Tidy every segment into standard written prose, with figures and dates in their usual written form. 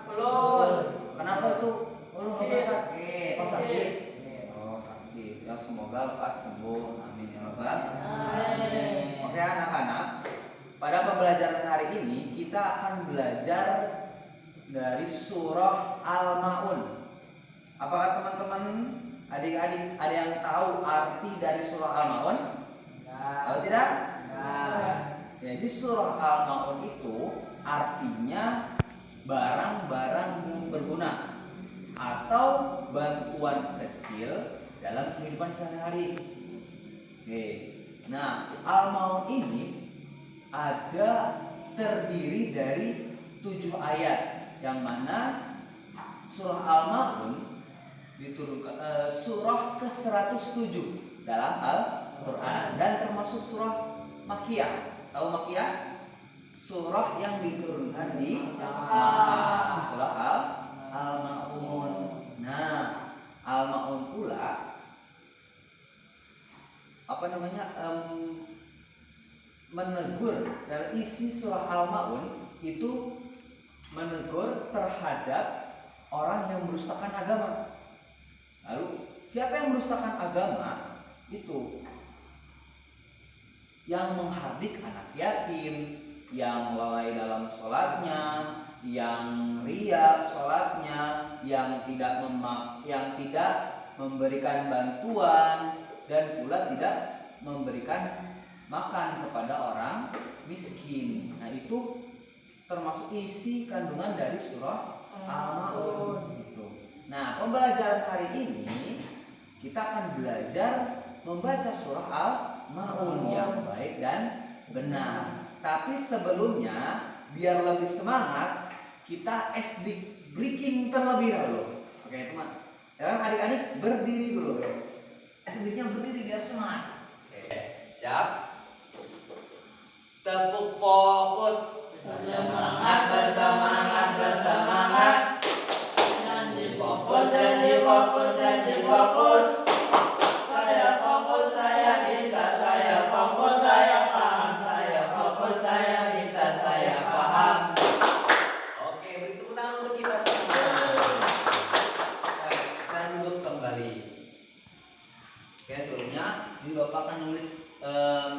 Belum. Kenapa tuh? Lu nggak berangkat? Oh sakit. Sakit. Oh sakit. Ya semoga lekas sembuh. Amin ya rabbal Amin. Oke anak-anak, pada pembelajaran hari ini kita akan belajar dari surah Al-Maun. Apakah teman-teman, adik-adik ada yang tahu arti dari surah Al-Maun? Tahu tidak? Jadi surah Al-Maun itu artinya barang-barang yang berguna atau bantuan kecil dalam kehidupan sehari-hari. Oke. Nah, Al-Maun ini terdiri dari 7 ayat, yang mana surah Al-Maun diturunkan surah ke-107 dalam Al-Quran dan termasuk surah Makkiyah. Tahu Makkiyah? Surah yang diturunkan di Makkah, surah Al-Maun. Nah, Al-Maun pula menegur, dari isi surah Al-Maun itu menegur terhadap orang yang merustakan agama. Lalu siapa yang merustakan agama? Itu yang menghardik anak yatim, yang lalai dalam sholatnya, yang riya sholatnya, yang tidak memberikan bantuan, dan pula tidak memberikan makan kepada orang miskin. Nah itu termasuk isi kandungan dari surah Al-Maun. Nah, pembelajaran hari ini kita akan belajar membaca surah Al-Maun yang baik dan benar. Tapi sebelumnya, biar lebih semangat, kita ice breaking terlebih dahulu. Oke, teman. Sekarang adik-adik berdiri dulu. Ice breakingnya berdiri biar semangat. Oke, siap. Tepuk fokus. Bersemangat, bersemangat, bersemangat. Janji fokus. Saya fokus, saya bisa, saya fokus, saya paham. Saya fokus, saya bisa, saya paham. Oke, beri tepuk tangan untuk kita semua. Saya duduk kembali. Oke, sebelumnya ini Bapak akan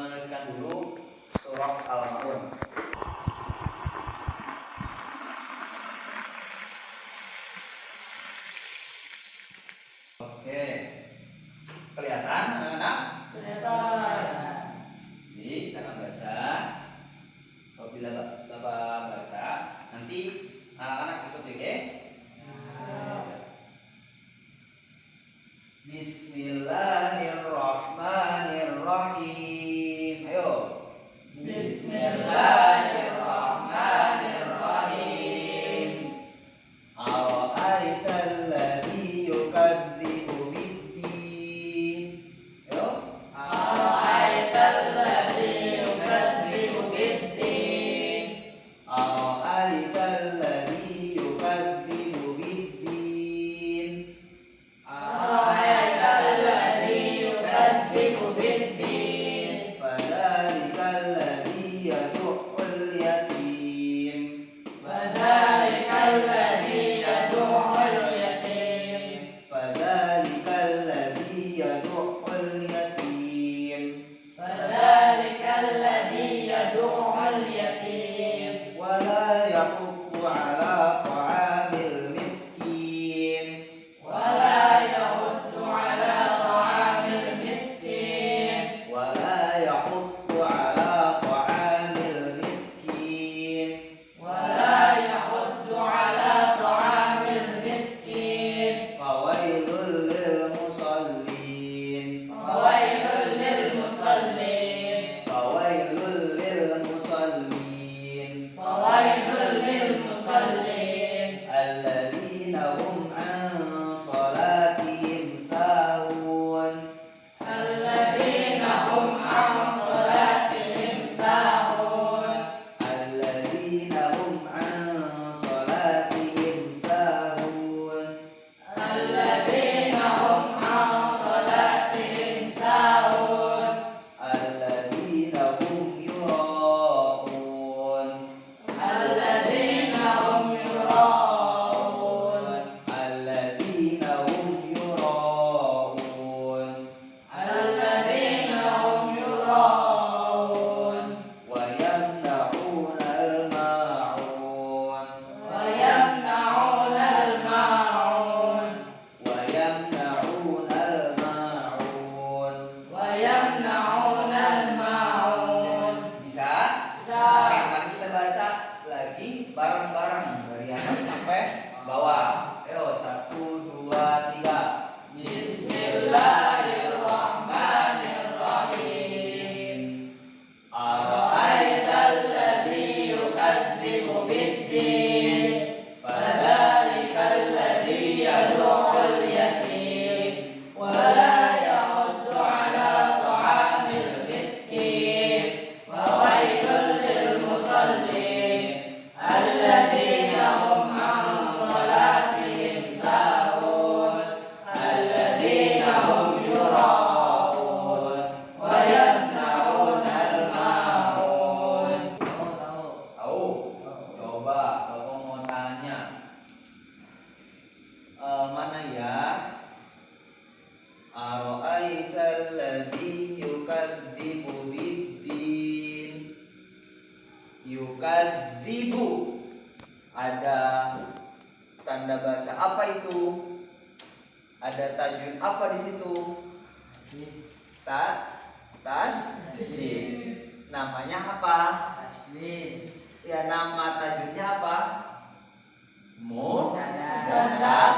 menuliskan dulu surah Al-Maun. tanda baca apa itu? Ada tajwid apa di situ? Tasydid. Namanya apa? Tasydid. Ya, nama tajwidnya apa? Musyaddad.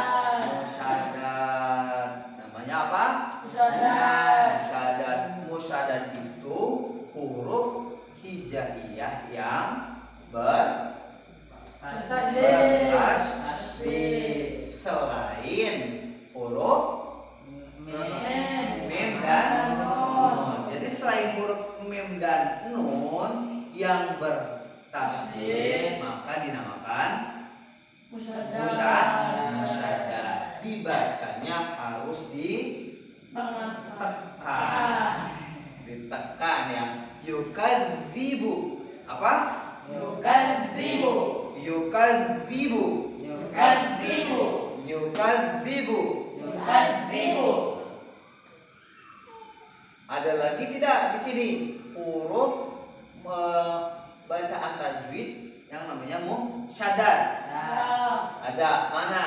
Namanya apa? Musyaddad. Musyaddad itu huruf hijaiyah yang bertasydid selain huruf mim dan nun. Jadi selain huruf mim dan nun yang bertasydid maka dinamakan musyaddad. Dibacanya harus ditekan ya. Yukadzibu. Apa? Yukadzibu. Ada lagi tidak di sini huruf bacaan tajwid yang namanya musyaddad? Ada. Mana?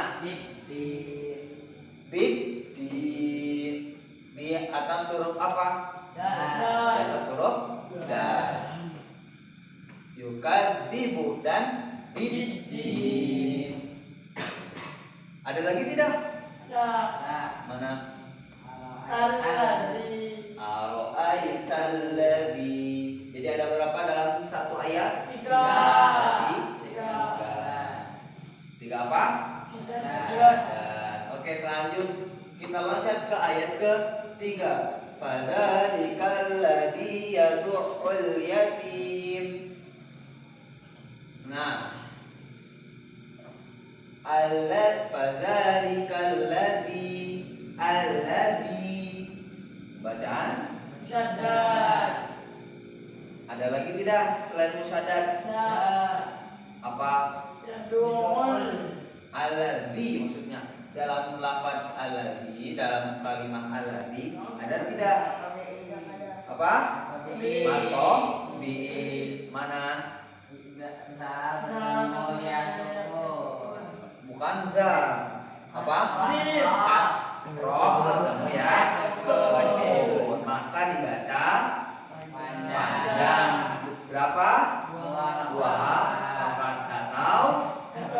Di atas huruf apa? Di atas huruf dal. Yukadzibu dan biddin. Ada lagi tidak? Mana? Aro'aitalladzi. Jadi ada berapa dalam satu ayat? 3. Tiga apa? Oke, selanjut kita loncat ke ayat ke-3. Fadzalikal ladzi yad'ul yatim. Nah, fadzalikal ladzi bacaan Musyaddad. ada lagi tidak selain musyaddad? Apa? Alladzi maksudnya dalam lafaz alladzi, dalam kalimat alladzi ada tidak? Apa? Mato bi mana? Bukan zal. Apa? Roh bertemu ya. Maka dibaca panjang. Berapa? 2 harokat atau 1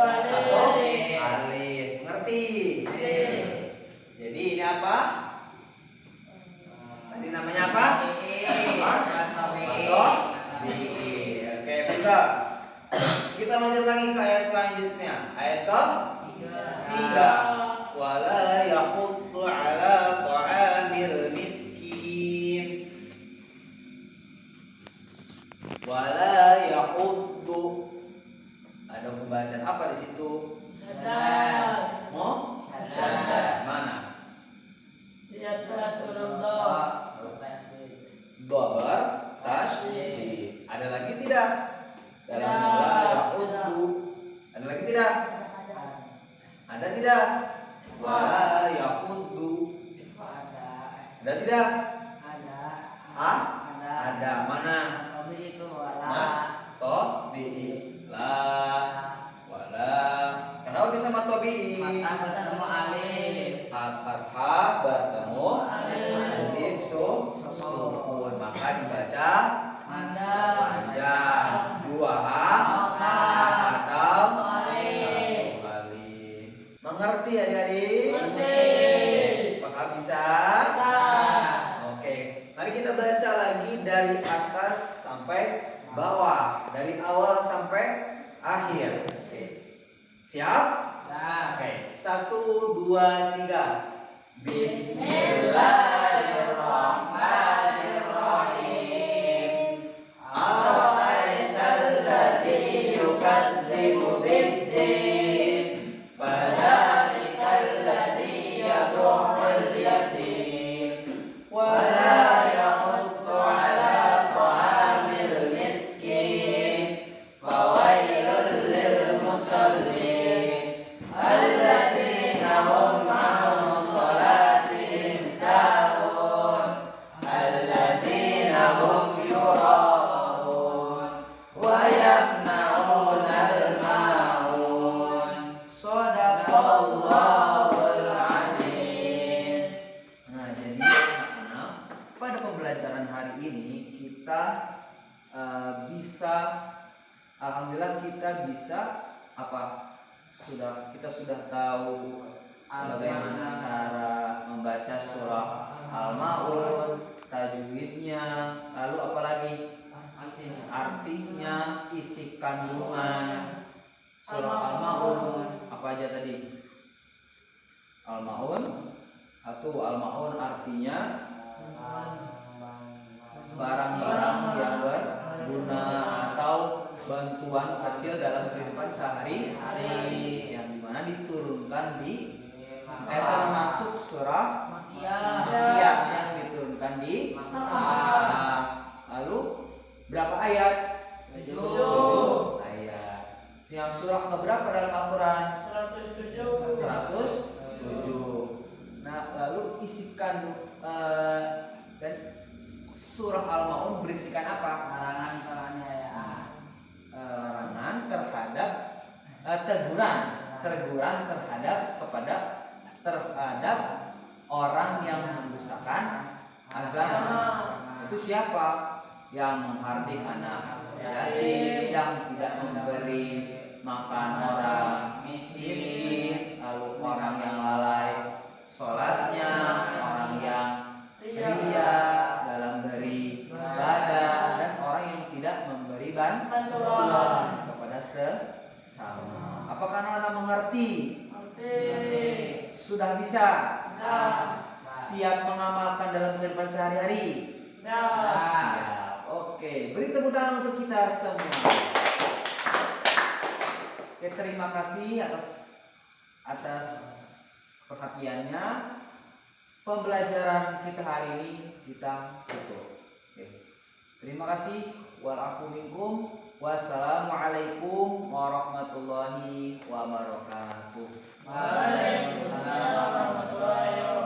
alif. Ngerti? Jadi ini apa? Tadi namanya apa? Oke, betul. Kita lanjut lagi ke ayat selanjutnya. Ayat ke-3. Wala yahuddu ala ta'amil miskin. Wala yahuddu. Ada pembacaan apa di situ? Musyaddad. Mana? Di atas huruf Dober tasydid. Ada lagi tidak? Dalam wala yahuddu. Ada lagi tidak? Ada tidak? Wala yahuddu. Ada tidak? Ada. Mana? Matobi'i. Wala. Kenapa bisa matobi'i? Fathah bertemu alif sukun, maka dibaca panjang. 2 atau 1 alif. Mengerti adik-adik? Apakah bisa? Oke, mari kita baca lagi dari atas sampai bawah, dari awal sampai akhir. Oke. Siap? Oke, 1, 2, 3. Bismillahirrahmanirrahim. Ara'aital ladzi yukadzibu biddin. Fadzalikal ladzi yad'ul yatim. Wala yahuddu ala ta'amil miskin. Fawailul lil musallin. Alladzina hum 'an salatihim sahun. bisa kita sudah tahu bagaimana cara membaca surah Al-Maun, tajwidnya, lalu apalagi artinya, isi kandungan surah Al-Maun. Apa aja tadi? Al-Maun artinya barang-barang yang berguna atau bantuan kecil dalam kehidupan sehari-hari yang dimana diturunkan termasuk surah Makkiyah yang diturunkan di Makkah. Lalu berapa ayat? 7 ayat. Yang surah keberapa dalam Al-Quran? 107. Nah, lalu isi kandung dan surah Al-Maun berisikan apa? Larangan terhadap teguran terhadap orang yang mendustakan agama. Itu siapa? Yang menghardik anak yatim, yang tidak memberi makan orang miskin, lalu orang yang lalai sholatnya, orang yang ria dalam beribadah, dan orang yang tidak memberi bantuan kepada sesama. Apakah Anda mengerti? Sudah bisa? Siap mengamalkan dalam kehidupan sehari-hari? Siap. Oke, beri tepuk tangan untuk kita semua. Oke, terima kasih atas perhatiannya. Pembelajaran kita hari ini kita tutup. Oke. Terima kasih. Wal-afu minkum. Wassalamualaikum warahmatullahi wabarakatuh. Waalaikumsalam warahmatullahi wabarakatuh.